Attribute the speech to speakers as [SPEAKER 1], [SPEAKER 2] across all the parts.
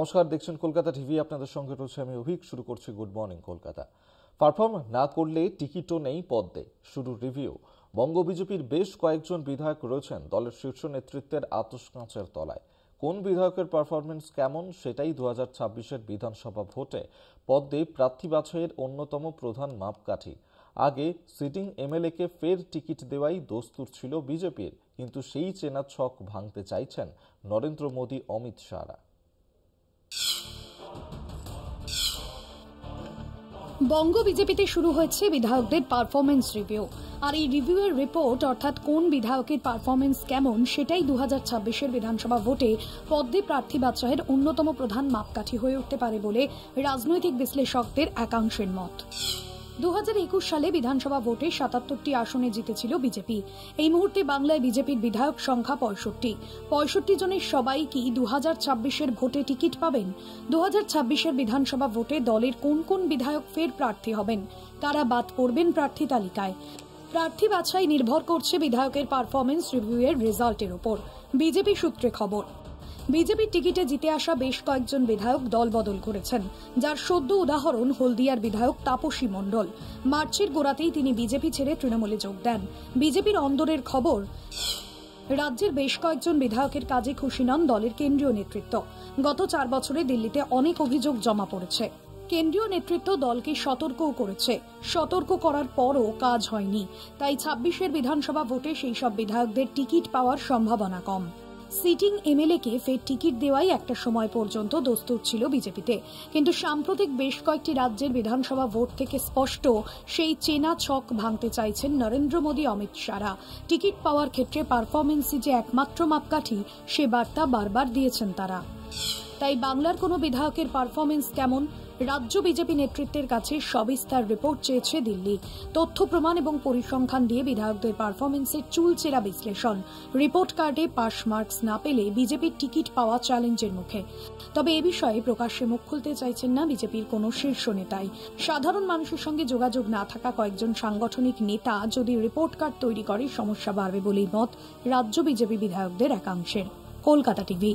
[SPEAKER 1] নমস্কার, দেখছেন কলকাতা টিভি। আপনাদের সঙ্গে রয়েছে আমি অভিক। শুরু করছি গুড মর্নিং কলকাতা। পারফর্ম না করলে টিকিটও নেই পদ্মে, শুরু রিভিউ। বঙ্গ বিজেপির বেশ কয়েকজন বিধায়ক রয়েছেন দলের শীর্ষ নেতৃত্বের আতশকাঁচের তলায়। কোন বিধায়কের পারফরমেন্স কেমন সেটাই 2026-এর বিধানসভা ভোটে পদ্মে প্রার্থী বাছাইয়ের অন্যতম প্রধান মাপকাঠি। আগে সিটিং এমএলএকে ফের টিকিট দেওয়াই দস্তুর ছিল বিজেপির, কিন্তু সেই চেনা ছক ভাঙতে চাইছেন নরেন্দ্র মোদী, অমিত শাহরা।
[SPEAKER 2] বঙ্গ বিজেপিতে শুরু হয়েছে বিধায়কদের পারফরমেন্স রিভিউ। আর এই রিভিউয়ের রিপোর্ট অর্থাৎ কোন বিধায়কের পারফরমেন্স কেমন সেটাই 2026-এর বিধানসভা ভোটে পদ্মে প্রার্থী বাছাইয়ের অন্যতম প্রধান মাপকাঠি হয়ে উঠতে পারে বলে রাজনৈতিক বিশ্লেষকদের একাংশের মত। 2021 সালে বিধানসভা ভোটে 77টি আসনে জিতেছিল বিজেপি। এই মুহূর্তে বাংলায় বিজেপির বিধায়ক সংখ্যা 65 জনের সবাই কি 2026-এর ভোটে টিকিট পাবেন? 2026-এর বিধানসভা ভোটে দলের কোন কোন বিধায়ক ফের প্রার্থী হবেন, কারা বাদ পড়বেন প্রার্থী তালিকায়? প্রার্থী বাছাই নির্ভর করছে বিধায়কের পারফরমেন্স রিভিউয়ের রেজাল্টের উপর। বিজেপি সূত্রে খবর, বিজেপির টিকিটে জিতে আসা বেশ কয়েকজন বিধায়ক দল বদল করেছেন, যার সদ্য উদাহরণ হলদিয়ার বিধায়ক তাপসী মণ্ডল। মার্চের গোড়াতেই তিনি বিজেপি ছেড়ে তৃণমূলে যোগ দেন। বিজেপির অন্দরের খবর, রাজ্যের বেশ কয়েকজন বিধায়কের কাজে খুশি নন দলের কেন্দ্রীয় নেতৃত্ব। গত 4 বছরে দিল্লিতে অনেক অভিযোগ জমা পড়েছে। কেন্দ্রীয় নেতৃত্ব দলকে সতর্কও করেছে, সতর্ক করার পরও কাজ হয়নি। তাই 26-এর বিধানসভা ভোটে সেই সব বিধায়কদের টিকিট পাওয়ার সম্ভাবনা কম। সিটিং এমএলএকে ফের টিকিট দেওয়াই একটা সময় পর্যন্ত দস্তুর ছিল বিজেপিতে, কিন্তু সাম্প্রতিক বেশ কয়েকটি রাজ্যের বিধানসভা ভোট থেকে স্পষ্ট সেই চেনা ছক ভাঙতে চাইছেন নরেন্দ্র মোদী, অমিত শাহরা। টিকিট পাওয়ার ক্ষেত্রে পারফরমেন্সই যে একমাত্র মাপকাঠি, সে বার্তা বারবার দিয়েছেন তারা। তাই বাংলার কোনো বিধায়কের পারফরমেন্স কেমন, রাজ্য বিজেপি নেতৃত্বের কাছে সবিস্তার রিপোর্ট চেয়েছে দিল্লি। তথ্য প্রমাণ এবং পরিসংখ্যান দিয়ে বিধায়কদের পারফরমেন্সের চুলচেরা বিশ্লেষণ। রিপোর্ট কার্ডে পাস মার্কস না পেলে বিজেপির টিকিট পাওয়া চ্যালেঞ্জের মুখে। তবে এ বিষয়ে প্রকাশ্যে মুখ খুলতে চাইছেন না বিজেপির কোনো শীর্ষ নেতাই। সাধারণ মানুষের সঙ্গে যোগাযোগ না থাকা কয়েকজন সাংগঠনিক নেতা যদি রিপোর্ট কার্ড তৈরি করে সমস্যা বাড়বে বলেই মত রাজ্য বিজেপি বিধায়কদের একাংশের। কলকাতা টিভি।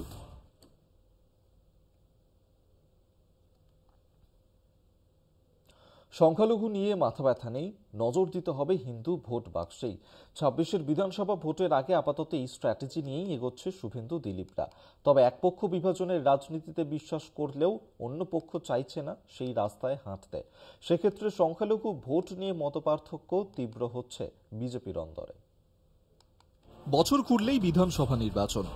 [SPEAKER 1] সংখ্যালঘু নিয়ে মাথা ব্যথা নেই, নজর দিতে হবে হিন্দু ভোট বাক্সেই। 26-এর বিধানসভা ভোটের আগে আপাতত এই স্ট্র্যাটেজি নিয়েই এগোচ্ছে শুভেন্দু দিলীপরা। তবে এক পক্ষ বিভাজনের রাজনীতিতে বিশ্বাস করলেও অন্য পক্ষ চাইছে না সেই রাস্তায় হাঁটতে। সেক্ষেত্রে সংখ্যালঘু ভোট নিয়ে মতপার্থক্য তীব্র হচ্ছে বিজেপির অন্দরে। বছর ঘুরলেই বিধানসভা নির্বাচন।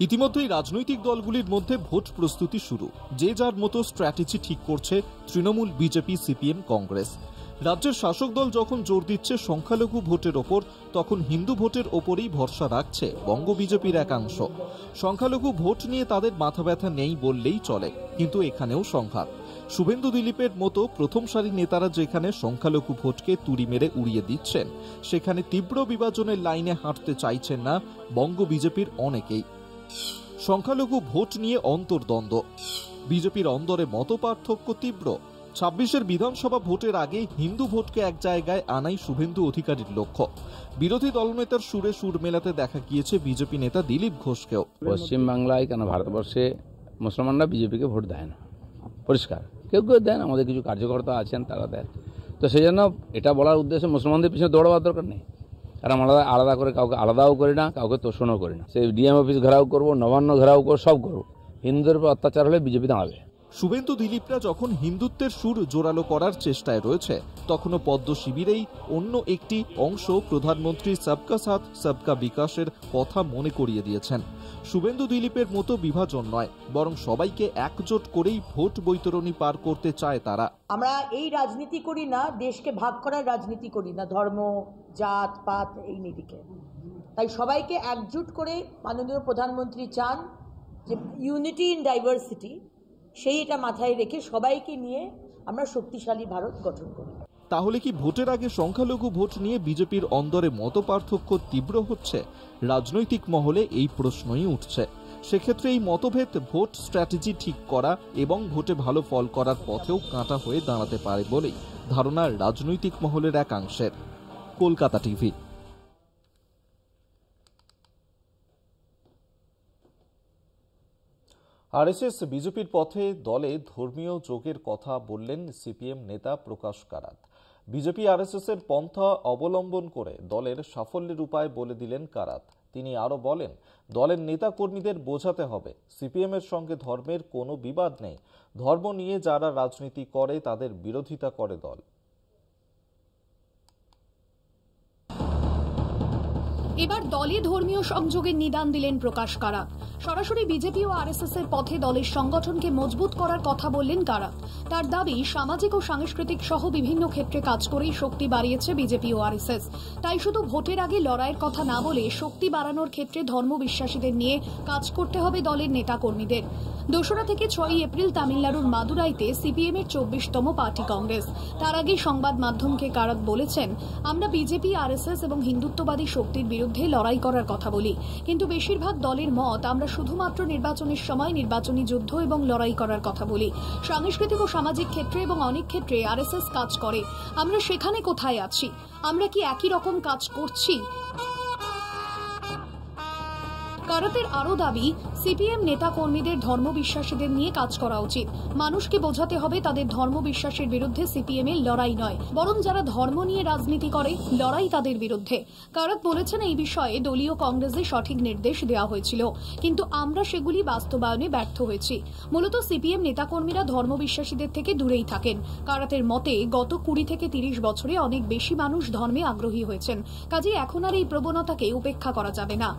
[SPEAKER 1] ইতিমধ্যেই রাজনৈতিক দলগুলির মধ্যে ভোট প্রস্তুতি শুরু। যে যার মতো স্ট্র্যাটেজি ঠিক করছে তৃণমূল, বিজেপি, সিপিএম, কংগ্রেস। রাজ্যের শাসক দল যখন জোর দিচ্ছে সংখ্যালঘু ভোটের ওপর, তখন হিন্দু ভোটের ওপরেই ভরসা রাখছে বঙ্গ বিজেপির একাংশ। সংখ্যালঘু ভোট নিয়ে তাদের মাথা ব্যথা নেই বললেই চলে, কিন্তু এখানেও সংঘাত। শুভেন্দু দিলীপের মতো প্রথম সারির নেতারা যেখানে সংখ্যালঘু ভোটকে তুড়ি মেরে উড়িয়ে দিচ্ছেন, সেখানে তীব্র বিভাজনের লাইনে হাঁটতে চাইছেন না বঙ্গ বিজেপির অনেকেই। সংখ্যালঘু ভোট নিয়ে অন্তর্দ্বন্দ্ব, বিজেপির অন্দরে মতপার্থক্য তীব্র। 26-এর বিধানসভা ভোটের আগে হিন্দু ভোটকে এক জায়গায় আনাই শুভেন্দু অধিকারীর লক্ষ্য। বিরোধী দলনেতার সুরে সুর মেলাতে দেখা গিয়েছে বিজেপি নেতা দিলীপ ঘোষকেও।
[SPEAKER 3] পশ্চিমবাংলায় কেন ভারতবর্ষে মুসলমানরা বিজেপিকে ভোট দেয় না, পরিষ্কার। কেউ কেউ দেন, আমাদের কিছু কার্যকর্তা আছেন তারা দেন। তো সেই জন্য এটা বলার উদ্দেশ্যে মুসলমানদের পিছনে দৌড়াবার দরকার নেই। আর আমরা আলাদা করে কাউকে আলাদাও করি না, কাউকে তোষণও করি না। সেই ডিএম অফিস ঘেরাও করবো, নবান্ন ঘেরাও করবো, সব করবো। হিন্দুদের উপর অত্যাচার হলে বিজেপি দাঁড়াবে।
[SPEAKER 1] শুভেন্দু দিলীপরা যখন হিন্দুত্বের সুর জোরালো করার চেষ্টায় রয়েছে, তখনও পদ্ম শিবিরেই অন্য একটি অংশ প্রধানমন্ত্রী সবকা সাথ সবকা বিকাশের কথা মনে করিয়ে দিয়েছেন। শুভেন্দু দিলীপের মতো বিভাজন নয়, বরং সবাইকে একজোট করেই ভোট বৈতরণী পার করতে চায় তারা।
[SPEAKER 4] আমরা এই রাজনীতি করি না, দেশকে ভাগ করার রাজনীতি করি না, ধর্ম, জাত পাত এই নিরিখে। তাই সবাইকে একজোট করে মাননীয় প্রধানমন্ত্রী চান যে ইউনিটি ইন ডাইভার্সিটি, সেই এটা মাথায় রেখে সবাইকে নিয়ে আমরা শক্তিশালী ভারত গঠন করি।
[SPEAKER 1] তাহলে কি ভোটের আগে সংখ্যালঘু ভোট নিয়ে বিজেপির অন্দরে মতপার্থক্য তীব্র হচ্ছে? রাজনৈতিক মহলে এই প্রশ্নই উঠছে। সেক্ষেত্রে এই মতভেদ ভোট স্ট্র্যাটেজি ঠিক করা এবং ভোটে ভালো ফল করার পথেও কাঁটা হয়ে দাঁড়াতে পারে বলেই ধারণা রাজনৈতিক মহলের একাংশের। কলকাতা টিভি। আরএসএস বিজেপির পথে দলে ধর্মীয় যোগের কথা বললেন সিপিএম নেতা প্রকাশ কারাত। বিজেপি আরএসএস এর পন্থা অবলম্বন করে দলের সাফল্যের উপায় বলে দিলেন কারাত। তিনি আরো বলেন, দলের নেতা কর্মীদের বোঝাতে হবে সিপিএম এর সঙ্গে ধর্মের কোনো বিবাদ নেই। ধর্ম নিয়ে যারা রাজনীতি করে তাদের বিরোধিতা করে দল।
[SPEAKER 2] এবার দলে ধর্মীয় সংযোগের নিদান দিলেন প্রকাশ কারাত। সরাসরি বিজেপি ও আরএসএস এর পথে দলের সংগঠনকে মজবুত করার কথা বললেন কারাত। তার দাবি, সামাজিক ও সাংস্কৃতিক সহ বিভিন্ন ক্ষেত্রে কাজ করেই শক্তি বাড়িয়েছে বিজেপি ও আরএসএস। তাই শুধু ভোটের আগে লড়াইয়ের কথা না বলে শক্তি বাড়ানোর ক্ষেত্রে ধর্মবিশ্বাসীদের নিয়ে কাজ করতে হবে দলের নেতা কর্মীদের। 2রা থেকে 6ই এপ্রিল তামিলনাড়ুর মাদুরাইতে সিপিএম এর 24তম পার্টি কংগ্রেস। তার আগে সংবাদ মাধ্যমকে কারাত বলেছেন, আমরা বিজেপি, আরএসএস এবং হিন্দুত্ববাদী শক্তির বিরুদ্ধে লড়াই করার কথা বলি, কিন্তু বেশিরভাগ দলের মত আমরা শুধুমাত্র নির্বাচনের সময় নির্বাচনী যুদ্ধ এবং লড়াই করার কথা বলি। সাংস্কৃতিক ও সামাজিক ক্ষেত্রে এবং অনেক ক্ষেত্রে আরএসএস কাজ করে। আমরা সেখানে কোথায় আছি? আমরা কি একই রকম কাজ করছি? কারাতের আরও দাবি, সিপিএম নেতা কর্মীদের ধর্মবিশ্বাসীদের নিয়ে কাজ করা উচিত। মানুষকে বোঝাতে হবে তাদের ধর্মবিশ্বাসের বিরুদ্ধে সিপিএম এর লড়াই নয়, বরং যারা ধর্ম নিয়ে রাজনীতি করে লড়াই তাদের বিরুদ্ধে। কারাত বলেছেন, এই বিষয়ে দলীয় কংগ্রেসে সঠিক নির্দেশ দেওয়া হয়েছিল, কিন্তু আমরা সেগুলি বাস্তবায়নে ব্যর্থ হয়েছি। মূলত সিপিএম নেতাকর্মীরা ধর্মবিশ্বাসীদের থেকে দূরেই থাকেন। কারাতের মতে, গত 20 থেকে 30 বছরে অনেক বেশি মানুষ ধর্মে আগ্রহী হয়েছেন। কাজেই এখন আর এই প্রবণতাকে উপেক্ষা করা যাবে না।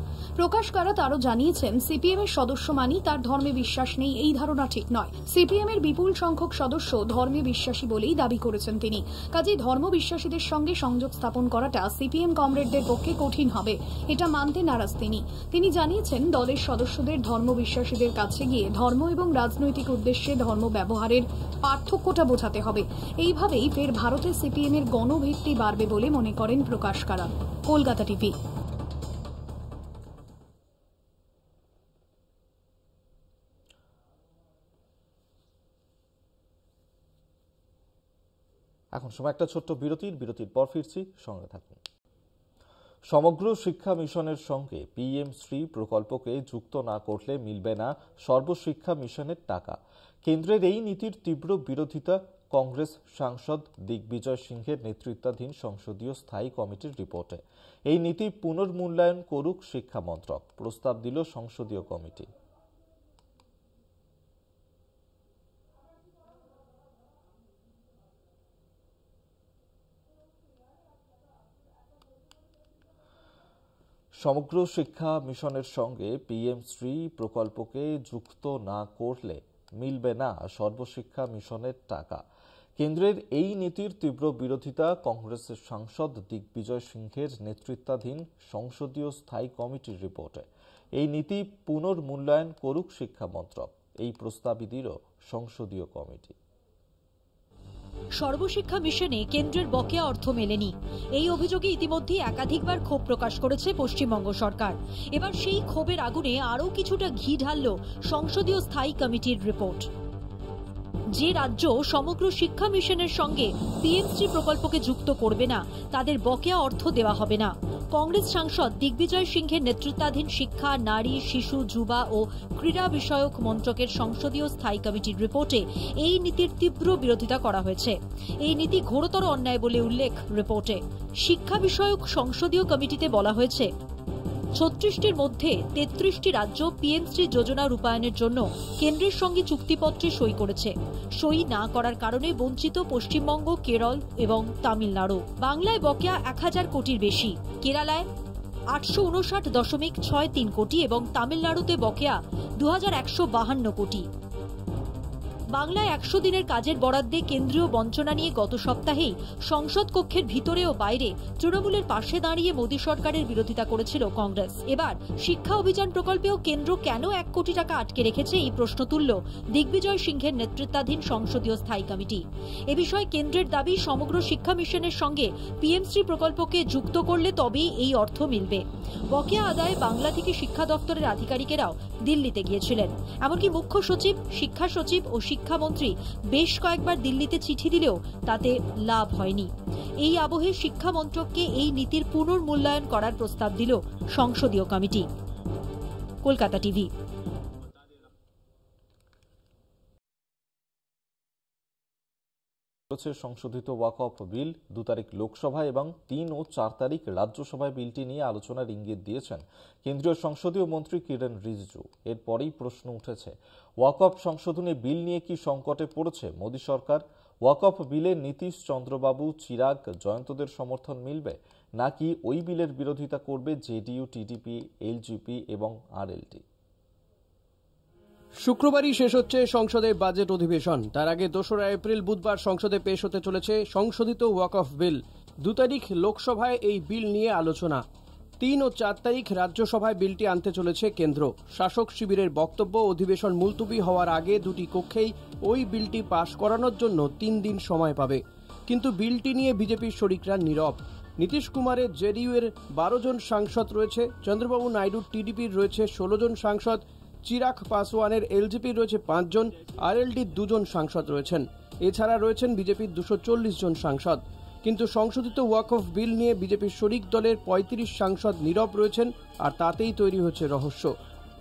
[SPEAKER 2] প্রকাশ কারাত আরো জানিয়েছেন, সিপিএম এর সদস্য মানি তার ধর্মে বিশ্বাস নেই, এই ধারণা ঠিক নয়। সিপিএম এর বিপুল সংখ্যক সদস্য ধর্মে বিশ্বাসী বলেই দাবি করেছেন তিনি। কাজেই ধর্ম বিশ্বাসীদের সঙ্গে সংযোগ স্থাপন করাটা সিপিএম কমরেডদের পক্ষে কঠিন হবে, এটা মানতে নারাজ তিনি। তিনি জানিয়েছেন, দলের সদস্যদের ধর্ম বিশ্বাসীদের কাছে গিয়ে ধর্ম এবং রাজনৈতিক উদ্দেশ্যে ধর্ম ব্যবহারের পার্থক্যটা বোঝাতে হবে। এইভাবেই ফের ভারতের সিপিএম এর গণভিত্তি বাড়বে বলে মনে করেন প্রকাশ কারাত। কলকাতা টিভি।
[SPEAKER 1] এখন সময় একটা ছোট্ট বিরতির পর ফিরছি, সঙ্গে থাকুন। সমগ্র শিক্ষা মিশনের সঙ্গে পিএম শ্রী প্রকল্পকে যুক্ত না করলে মিলবে না সর্বশিক্ষা মিশনের টাকা। কেন্দ্রের এই নীতির তীব্র বিরোধিতা কংগ্রেস সাংসদ দিগ্বিজয় সিংহের নেতৃত্বাধীন সংসদীয় স্থায়ী কমিটির রিপোর্টে। এই নীতি পুনর্মূল্যায়ন করুক শিক্ষা মন্ত্রক, প্রস্তাব দিল সংসদীয় কমিটি। সমগ্র শিক্ষা মিশনের সঙ্গে পিএম শ্রী প্রকল্পকে যুক্ত না করলে মিলবে না সর্বশিক্ষা মিশনের টাকা। কেন্দ্রের এই নীতির তীব্র বিরোধিতা কংগ্রেসের সাংসদ দিগ্বিজয় সিংহের নেতৃত্বাধীন সংসদীয় স্থায়ী কমিটির রিপোর্টে। এই নীতি পুনর্মূল্যায়ন করুক শিক্ষা মন্ত্রক, এই প্রস্তাবই দিল সংসদীয় কমিটি।
[SPEAKER 5] সর্বশিক্ষা মিশনে কেন্দ্রের বকেয়া অর্থ মেলেনি, এই অভিযোগে ইতিমধ্যে একাধিকবার ক্ষোভ প্রকাশ করেছে পশ্চিমবঙ্গ সরকার। এবার সেই ক্ষোভের আগুনে আরও কিছুটা ঘি ঢালল সংসদীয় স্থায়ী কমিটির রিপোর্ট। যে রাজ্য সমগ্র শিক্ষা মিশনের সঙ্গে পিএমশ্রী প্রকল্পকে যুক্ত করবে না, তাদের বকেয়া অর্থ দেওয়া হবে না। কংগ্রেস সাংসদ দিগ্বিজয় সিংহের নেতৃত্বাধীন শিক্ষা, নারী, শিশু, যুবা ও ক্রীড়া বিষয়ক মন্ত্রকের সংসদীয় স্থায়ী কমিটির রিপোর্টে এই নীতির তীব্র বিরোধিতা করা হয়েছে। এই নীতি ঘোরতর অন্যায় বলে উল্লেখ রিপোর্টে। শিক্ষা বিষয়ক সংসদীয় কমিটিতে বলা হয়েছে, 36টির মধ্যে 33টি রাজ্য পিএমশ্রী যোজনা রূপায়ণের জন্য কেন্দ্রের সঙ্গে চুক্তিপত্রে সই করেছে। সই না করার কারণে বঞ্চিত পশ্চিমবঙ্গ, কেরল এবং তামিলনাড়ু। বাংলায় বকেয়া 1000 কোটির বেশি, কেরালায় 859.63 কোটি এবং তামিলনাড়ুতে বকেয়া 2152 কোটি। বাংলায় 100 দিনের কাজের বরাদ্দে কেন্দ্রীয় বঞ্চনা নিয়ে গত সপ্তাহেই সংসদ কক্ষের ভিতরে ও বাইরে তৃণমূলের পাশে দাঁড়িয়ে মোদী সরকারের বিরোধিতা করেছিল কংগ্রেস। এবার শিক্ষা অভিযান প্রকল্পেও কেন্দ্র কেন 1 কোটি টাকা আটকে রেখেছে, এই প্রশ্ন তুলল দিগ্বিজয় সিংহের নেতৃত্বাধীন সংসদীয় স্থায়ী কমিটি। এ বিষয়ে কেন্দ্রের দাবি, সমগ্র শিক্ষা মিশনের সঙ্গে পিএমশ্রী প্রকল্পকে যুক্ত করলে তবেই এই অর্থ মিলবে। বকেয়া আদায়ে বাংলা থেকে শিক্ষা দপ্তরের আধিকারিকেরাও দিল্লিতে গিয়েছিলেন। এমনকি মুখ্য সচিব, শিক্ষা সচিব ও শিক্ষামন্ত্রী বেশ কয়েকবার দিল্লিতে চিঠি দিলেও তাতে লাভ হয়নি। এই আবহে শিক্ষা মন্ত্রককে এই নীতির পুনর্মূল্যায়ন করার প্রস্তাব দিল সংসদীয় কমিটি। কলকাতা টিভি।
[SPEAKER 1] করেছে সংশোধিত ওয়াকফ বিল। 2 তারিখ লোকসভায় এবং 3 ও 4 তারিখ রাজ্যসভায় বিলটি নিয়ে আলোচনার ইঙ্গিত দিয়েছেন কেন্দ্রীয় সংসদীয় মন্ত্রী কিরেন রিজিজু। এরপরেই প্রশ্ন উঠেছে, ওয়াকফ সংশোধনী বিল নিয়ে কি সংকটে পড়েছে মোদী সরকার? ওয়াকফ বিলে নীতিশ চন্দ্রবাবু, চিরাগ, জয়ন্তদের সমর্থন মিলবে, নাকি ওই বিলের বিরোধিতা করবে জেডিইউ, টিডিপি, এলজেপি এবং আরএলডি?
[SPEAKER 6] শুক্রবারই শেষ হচ্ছে সংসদের বাজেট অধিবেশন। তার আগে 2রা এপ্রিল বুধবার সংসদে পেশ হতে চলেছে সংশোধিত ওয়াকফ বিল। 2 তারিখ লোকসভায় এই বিল নিয়ে আলোচনা। 3 ও 4 তারিখ রাজ্যসভায় বিলটি আনতে চলেছে কেন্দ্র। শাসক শিবিরের বক্তব্য, অধিবেশন মুলতুবি হওয়ার আগে 2টি কক্ষেই ওই বিলটি পাশ করানোর জন্য 3 দিন সময় পাবে। কিন্তু বিলটি নিয়ে বিজেপির শরিকরা নীরব। নীতিশ কুমারের জেডিইউ এর 12 জন সাংসদ রয়েছে, চন্দ্রবাবু নাইডুর টিডিপির রয়েছে 16 জন সাংসদ, চিরাগ পাসওয়ানের এলজেপির রয়েছে 5 জন, আরএলডির 2 জন সাংসদ রয়েছেন। এছাড়া রয়েছেন বিজেপির 240 জন সাংসদ। কিন্তু সংশোধিত ওয়াকফ বিল নিয়ে বিজেপির শরিক দলের 35 সাংসদ নীরব রয়েছেন, আর তাতেই তৈরি হচ্ছে রহস্য।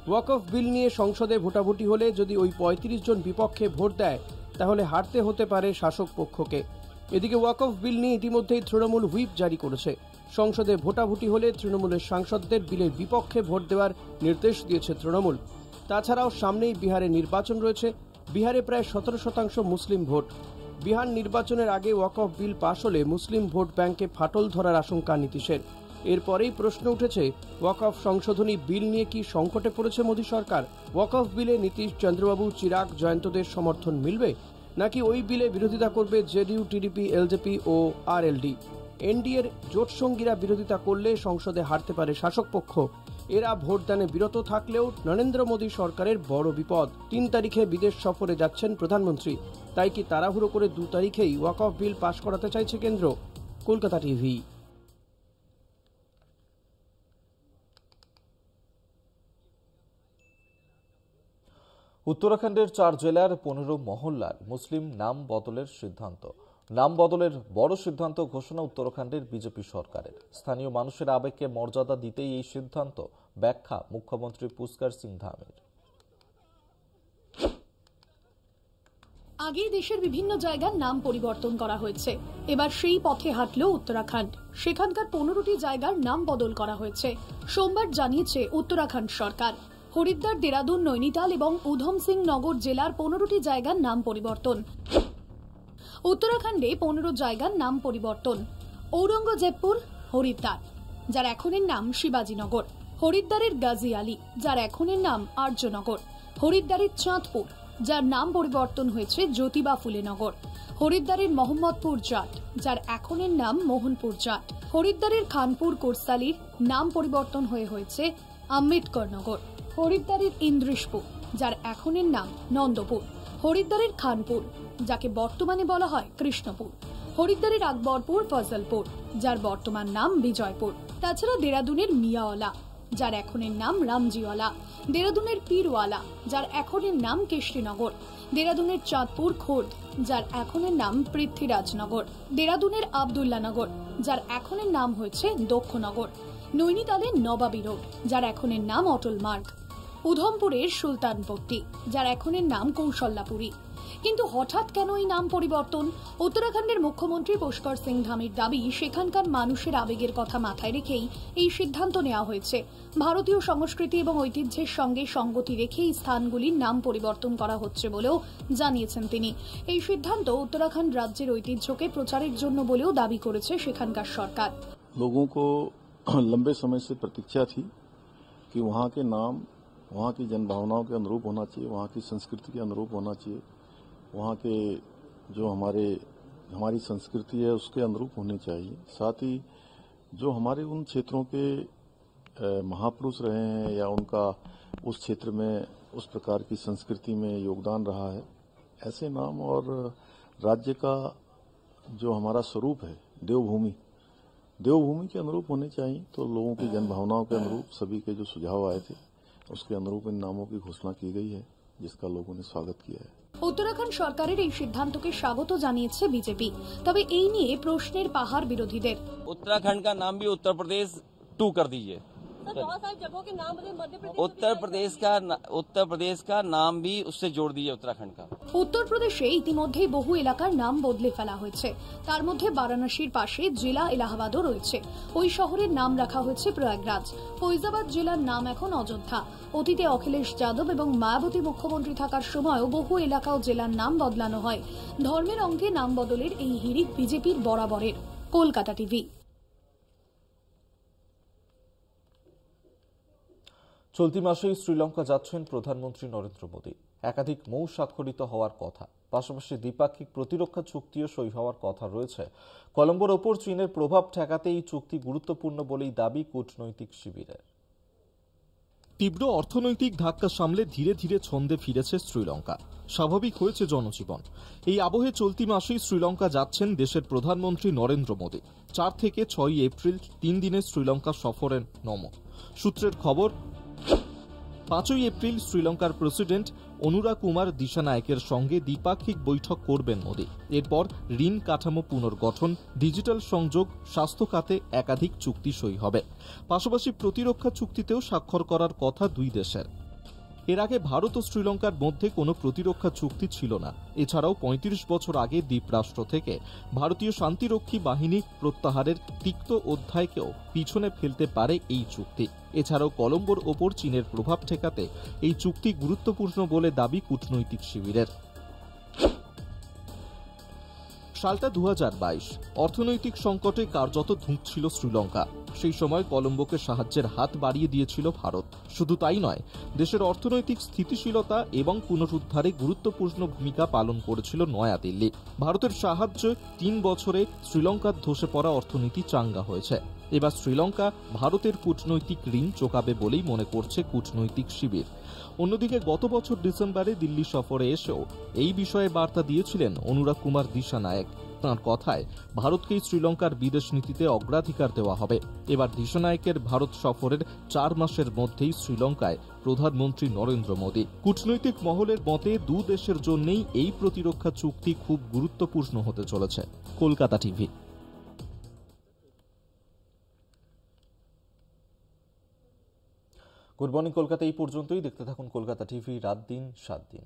[SPEAKER 6] ওয়াকফ বিল নিয়ে সংসদে ভোটাভুটি হলে যদি ওই 35 জন বিপক্ষে ভোট দেয়, তাহলে হারতে হতে পারে শাসক পক্ষকে। এদিকে ওয়াকফ বিল নিয়ে ইতিমধ্যেই তৃণমূল হুইপ জারি করেছে। সংসদে ভোটাভুটি হলে তৃণমূলের সাংসদদের বিলের বিপক্ষে ভোট দেওয়ার নির্দেশ দিয়েছে তৃণমূল। তাছাড়াও সামনেই বিহারে নির্বাচন রয়েছে। বিহারে প্রায় 17% মুসলিম ভোট। বিহার নির্বাচনের আগে ওয়াকফ বিল পাশ হলে মুসলিম ভোট ব্যাংকে ফাটল ধরার আশঙ্কা নীতিশের। এরপরেই প্রশ্ন উঠেছে, ওয়াকফ সংশোধনী বিল নিয়ে কি সংকটে পড়েছে মোদী সরকার? ওয়াকফ বিলে নীতিশ, চন্দ্রবাবু, চিরাগ, জয়ন্তদের সমর্থন মিলবে, নাকি ওই বিলে বিরোধিতা করবে জেডিইউ, টিডিপি, এলজেপি ও আরএলডি? এনডিএর জোট সঙ্গীরা বিরোধিতা করলে সংসদে হারতে পারে শাসক পক্ষ। এরা ভোটদানে বিরত থাকলেও নরেন্দ্র মোদী সরকারের বড় বিপদ। 3 তারিখে বিদেশ সফরে যাচ্ছেন প্রধানমন্ত্রী। তাই কি তাড়াহুড়ো করে 2 তারিখেই ওয়াকফ বিল পাশ করাতে চাইছে কেন্দ্র? কলকাতা টিভি।
[SPEAKER 1] উত্তরাখণ্ডের 4 জেলার 15 মহল্লার মুসলিম নাম বদলের সিদ্ধান্ত। নাম বদলের বড় সিদ্ধান্ত ঘোষণা উত্তরাখণ্ডের বিজেপি সরকারের। স্থানীয় মানুষের আবেগকে মর্যাদা দিতেই এই সিদ্ধান্ত, ব্যাখ্যা মুখ্যমন্ত্রী পুষ্কর সিং ধামের।
[SPEAKER 2] আগে দেশের বিভিন্ন জায়গার নাম পরিবর্তন করা হয়েছে, এবার সেই পথে হাঁটল উত্তরাখণ্ড। সেখানকার 15টি জায়গার নাম বদল করা হয়েছে। সোমবার জানিয়েছে উত্তরাখণ্ড সরকার। হরিদ্বার, দেরাদুন, নৈনিতাল এবং উধম সিং নগর জেলার 15টি জায়গার নাম পরিবর্তন। উত্তরাখণ্ডে 15 জায়গার নাম পরিবর্তন। ঔরঙ্গজেবপুর, হরিদ্বার, যার এখনের নাম শিবাজীনগর। হরিদ্বারের গাজী আলী, যার এখনের নাম আর্যনগর। হরিদ্বারের চাঁদপুর, যার নাম পরিবর্তন হয়েছে জ্যোতিবা ফুলে নগর। হরিদ্বারের মোহাম্মদপুর জাট, যার এখনের নাম মোহনপুর জাট। হরিদ্বারের খানপুর কোরসালির নাম পরিবর্তন হয়েছে আম্বেদকর নগর। হরিদ্বারের ইন্দ্রিশপুর, যার এখনের নাম নন্দপুর। হরিদ্বারের খানপুর, যাকে বর্তমানে বলা হয় কৃষ্ণপুর। হরিদ্বারের আকবরপুর, ফজলপুর, যার বর্তমান নাম বিজয়পুর। তাছাড়া দেরাদুনের মিয়াওয়ালা, যার এখনের নাম রামজিওয়ালা। দেরাদুনের পীরওয়ালা, যার এখনের নাম কেশরীনগর। দেরাদুনের চাঁদপুর খোর্দ, যার এখনের নাম পৃথ্বীরাজনগর। দেরাদুনের আবদুল্লানগর, যার এখনের নাম হয়েছে দক্ষনগর। নৈনিতালের নবাবী রোড, যার এখনের নাম অটল মার্গ। উধমপুরের সুলতানপট্টি, যার এখনের নাম কৌশল্যাপুরী। কিন্তু হঠাৎ কেন এই নাম পরিবর্তন? উত্তরাখণ্ডের মুখ্যমন্ত্রী পুষ্কর সিং ধামের দাবি, সেখানকার মানুষের আবেগের কথা মাথায় রেখেই এই সিদ্ধান্ত নেওয়া হয়েছে। ভারতীয় সংস্কৃতি এবং ঐতিহ্যের সঙ্গে সঙ্গতি রেখেই স্থানগুলির নাম পরিবর্তন করা হচ্ছে বলেও জানিয়েছেন তিনি। এই সিদ্ধান্ত উত্তরাখণ্ড রাজ্যের ঐতিহ্যকে প্রচারের জন্য বলেও দাবি করেছে সেখানকার সরকার।
[SPEAKER 7] लोगों को लंबे समय से प्रतीक्षा थी कि वहाँ के नाम वहाँ की जनभावनाओं के अनुरूप होना चाहिए, वहाँ की संस्कृति के अनुरूप होना चाहिए, वहाँ के जो हमारी संस्कृति है उसके अनुरूप होनी चाहिए। साथ ही जो हमारे उन क्षेत्रों के महापुरुष रहे हैं या उनका उस क्षेत्र में उस प्रकार की संस्कृति में योगदान रहा है, ऐसे नाम और राज्य का जो हमारा स्वरूप है देवभूमि के अनुरूप होने चाहिए। तो लोगों की जनभावनाओं के अनुरूप सभी के जो सुझाव आए थे उसके अनुरूप इन नामों की घोषणा की गई है, जिसका लोगों ने स्वागत किया है।
[SPEAKER 2] উত্তরাখণ্ড সরকারের এই সিদ্ধান্তকে স্বাগত জানিয়েছে বিজেপি। তবে এই নিয়ে প্রশ্নের পাহাড় বিরোধীদের।
[SPEAKER 8] उत्तराखंड का नाम भी उत्तर प्रदेश 2 कर दीजिए, बहुत सारी जगहों के नाम मध्य प्रदेश
[SPEAKER 9] उत्तर प्रदेश का नाम भी उससे जोड़ दीजिए उत्तराखंड का।
[SPEAKER 2] উত্তরপ্রদেশে ইতিমধ্যেই বহু এলাকার নাম বদলে ফেলা হয়েছে। তার মধ্যে বারাণসীর পাশে জেলা এলাহাবাদও রয়েছে। ওই শহরের নাম রাখা হয়েছে প্রয়াগরাজ। ফৈজাবাদ জেলার নাম এখন অযোধ্যা। অতীতে অখিলেশ যাদব এবং মায়াবতী মুখ্যমন্ত্রী থাকার সময়ও বহু এলাকা ও জেলার নাম বদলানো হয়। ধর্মের অঙ্গে নাম বদলের এই হিড়িক বিজেপির বরাবরের। কলকাতা টিভি।
[SPEAKER 1] চলতি মাসেই শ্রীলঙ্কা যাচ্ছেন প্রধানমন্ত্রী নরেন্দ্র মোদী। একাধিক মৌ স্বাক্ষরিত হওয়ার কথা, পাশাপাশি দ্বিপাক্ষিক প্রতিরক্ষা চুক্তিও সই হওয়ার কথা রয়েছে। কলম্বোর ওপর চীনের প্রভাব ঠেকাতে এই চুক্তি গুরুত্বপূর্ণ বলেই দাবি কূটনৈতিক শিবিরের। তীব্র অর্থনৈতিক ধাক্কা সামলে ধীরে ধীরে ছন্দে ফিরেছে শ্রীলঙ্কা। স্বাভাবিক হয়েছে জনজীবন। এই আবহে চলতি মাসেই শ্রীলঙ্কা যাচ্ছেন দেশের প্রধানমন্ত্রী নরেন্দ্র মোদী। 4 থেকে 6 এপ্রিল 3 দিনের শ্রীলঙ্কা সফরের নমো সূত্রের খবর। 5 এপ্রিল শ্রীলঙ্কার প্রেসিডেন্ট অনুরা কুমার দিশানায়েকের সঙ্গে দ্বিপাক্ষিক বৈঠক করবেন মোদী। এরপর ঋণ কাঠামো পুনর্গঠন, ডিজিটাল সংযোগ, স্বাস্থ্য খাতে একাধিক চুক্তি সই হবে। পাশাপাশি প্রতিরক্ষা চুক্তিতেও স্বাক্ষর করার কথা দুই দেশের। এর আগে ভারত ও শ্রীলঙ্কার মধ্যে কোনো প্রতিরক্ষা চুক্তি ছিল না। এছাড়াও 35 বছর আগে দ্বীপরাষ্ট্র থেকে ভারতীয় শান্তিরক্ষী বাহিনী প্রত্যাহারের তিক্ত অধ্যায়কেও পিছনে ফেলতে পারে এই চুক্তি। এছাড়াও কলম্বোর ওপর চীনের প্রভাব ঠেকাতে এই চুক্তি গুরুত্বপূর্ণ বলে দাবি কূটনৈতিক শিবিরের। সালটা 2022। অর্থনৈতিক সংকটে কার্যত ধুঁকছিল শ্রীলঙ্কা। সেই সময় কলম্বোকে সাহায্যের হাত বাড়িয়ে দিয়েছিল ভারত। শুধু তাই নয়, দেশের অর্থনৈতিক স্থিতিশীলতা এবং পুনরুদ্ধারে গুরুত্বপূর্ণ ভূমিকা পালন করেছিল নয়াদিল্লি। ভারতের সাহায্যে 3 বছরে শ্রীলঙ্কার ধসে পড়া অর্থনীতি চাঙ্গা হয়েছে। এবার শ্রীলঙ্কা ভারতের কূটনৈতিক ঋণ চোকাবে বলেই মনে করছে কূটনৈতিক শিবির। অন্যদিকে গত বছর ডিসেম্বরে দিল্লি সফরে এসেও এই বিষয়ে বার্তা দিয়েছিলেন অনুরা কুমার দিশানায়েক। তাঁর কথায় ভারতকেই শ্রীলঙ্কার বিদেশ নীতিতে অগ্রাধিকার দেওয়া হবে। এবার দিশানায়েকের ভারত সফরের 4 মাসের মধ্যেই শ্রীলঙ্কায় প্রধানমন্ত্রী নরেন্দ্র মোদী। কূটনৈতিক মহলের মতে দু দেশের জন্যই এই প্রতিরক্ষা চুক্তি খুব গুরুত্বপূর্ণ হতে চলেছে। Kolkata TV. Good morning Kolkata এই পর্যন্তই। দেখতে থাকুন কলকাতা টিভি, রাত দিন 7 দিন।